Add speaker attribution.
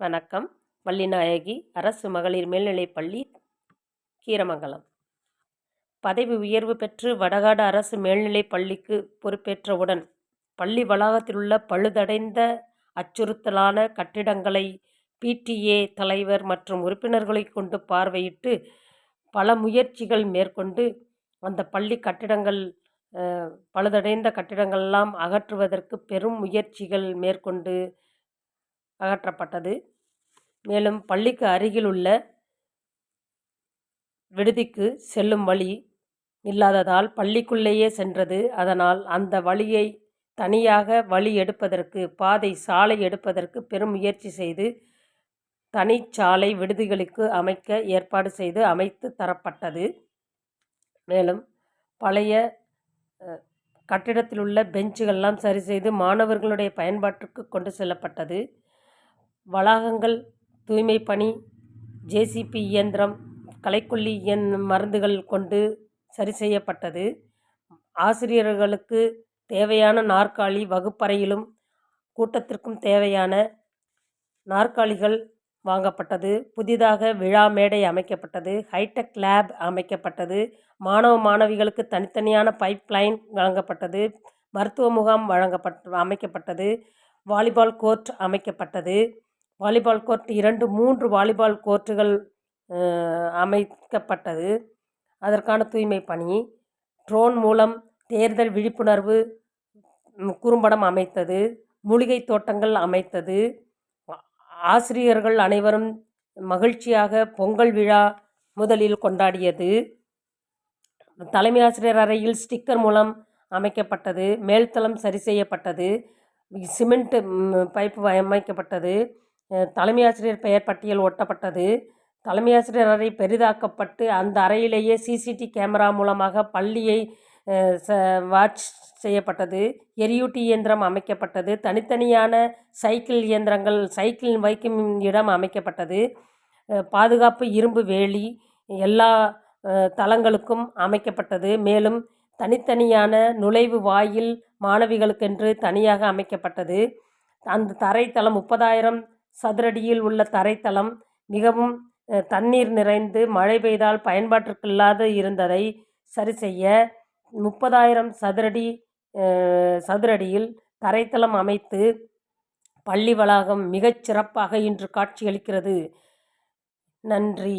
Speaker 1: வணக்கம். வள்ளிநாயகி அரசு மகளிர் மேல்நிலைப்பள்ளி, கீரமங்கலம். பதவி உயர்வு பெற்று வடகாடு அரசு மேல்நிலைப் பள்ளிக்கு பொறுப்பேற்றவுடன் பள்ளி வளாகத்திலுள்ள பழுதடைந்த, அச்சுறுத்தலான கட்டிடங்களை PTA தலைவர் மற்றும் உறுப்பினர்களைக் கொண்டு பார்வையிட்டு பல முயற்சிகள் மேற்கொண்டு அந்த பள்ளி கட்டிடங்கள் பழுதடைந்த கட்டிடங்களெல்லாம் அகற்றுவதற்கு பெரும் முயற்சிகள் மேற்கொண்டு அகற்றப்பட்டது. மேலும் பள்ளிக்கு அருகில் உள்ள விடுதிக்கு செல்லும் வழி இல்லாததால் பள்ளிக்குள்ளேயே சென்றது. அதனால் அந்த வழியை தனியாக வழி எடுப்பதற்கு, சாலை எடுப்பதற்கு பெரும் முயற்சி செய்து தனிச்சாலை விடுதிகளுக்கு அமைக்க ஏற்பாடு செய்து அமைத்து தரப்பட்டது. மேலும் பழைய கட்டிடத்தில் உள்ள பெஞ்சுகள்லாம் சரி செய்து மாணவர்களுடைய பயன்பாட்டிற்கு கொண்டு செல்லப்பட்டது. வளாகங்கள் தூய்மை பணி, JCB இயந்திரம், களைக்கொல்லி மருந்துகள் கொண்டு சரி செய்யப்பட்டது. ஆசிரியர்களுக்கு தேவையான நாற்காலி, வகுப்பறையிலும் கூட்டத்திற்கும் தேவையான நாற்காலிகள் வாங்கப்பட்டது. புதிதாக விழா மேடை அமைக்கப்பட்டது. ஹைடெக் லேப் அமைக்கப்பட்டது. மாணவ மாணவிகளுக்கு தனித்தனியான பைப் லைன் வழங்கப்பட்டது. மருத்துவ முகாம் அமைக்கப்பட்டது. வாலிபால் கோர்ட் அமைக்கப்பட்டது. வாலிபால் கோர்ட் 2-3 வாலிபால் கோர்ட்டுகள் அமைக்கப்பட்டது. அதற்கான தூய்மை பணி, ட்ரோன் மூலம் தேர்தல் விழிப்புணர்வு குறும்படம் அமைத்தது. மூலிகை தோட்டங்கள் அமைத்தது. ஆசிரியர்கள் அனைவரும் மகிழ்ச்சியாக பொங்கல் விழா முதலில் கொண்டாடியது. தலைமை ஆசிரியர் அறையில் ஸ்டிக்கர் மூலம் அமைக்கப்பட்டது. மேல்தளம் சரி செய்யப்பட்டது. சிமெண்ட் பைப்பு அமைக்கப்பட்டது. தலைமை ஆசிரியர் பெயர் பட்டியல் ஒட்டப்பட்டது. தலைமை ஆசிரியர் அறை பெரிதாக்கப்பட்டு அந்த அறையிலேயே CCTV கேமரா மூலமாக பள்ளியை வாட்ச் செய்யப்பட்டது. எரியூட்டி இயந்திரம் அமைக்கப்பட்டது. தனித்தனியான சைக்கிள் இயந்திரங்கள், சைக்கிள் வைக்கும் இடம் அமைக்கப்பட்டது. பாதுகாப்பு இரும்பு வேலி எல்லா தளங்களுக்கும் அமைக்கப்பட்டது. மேலும் தனித்தனியான நுழைவு வாயில் மாணவிகளுக்கென்று தனியாக அமைக்கப்பட்டது. அந்த தரைத்தளம் 30,000 சதுரடியில் உள்ள தரைத்தளம் மிகவும் தண்ணீர் நிறைந்து மழை பெய்தால் பயன்பாட்டிற்கில்லாது இருந்ததை சரி செய்ய 30,000 சதுரடியில் தரைத்தளம் அமைத்து பள்ளி வளாகம் மிகச் சிறப்பாக இன்று காட்சியளிக்கிறது. நன்றி.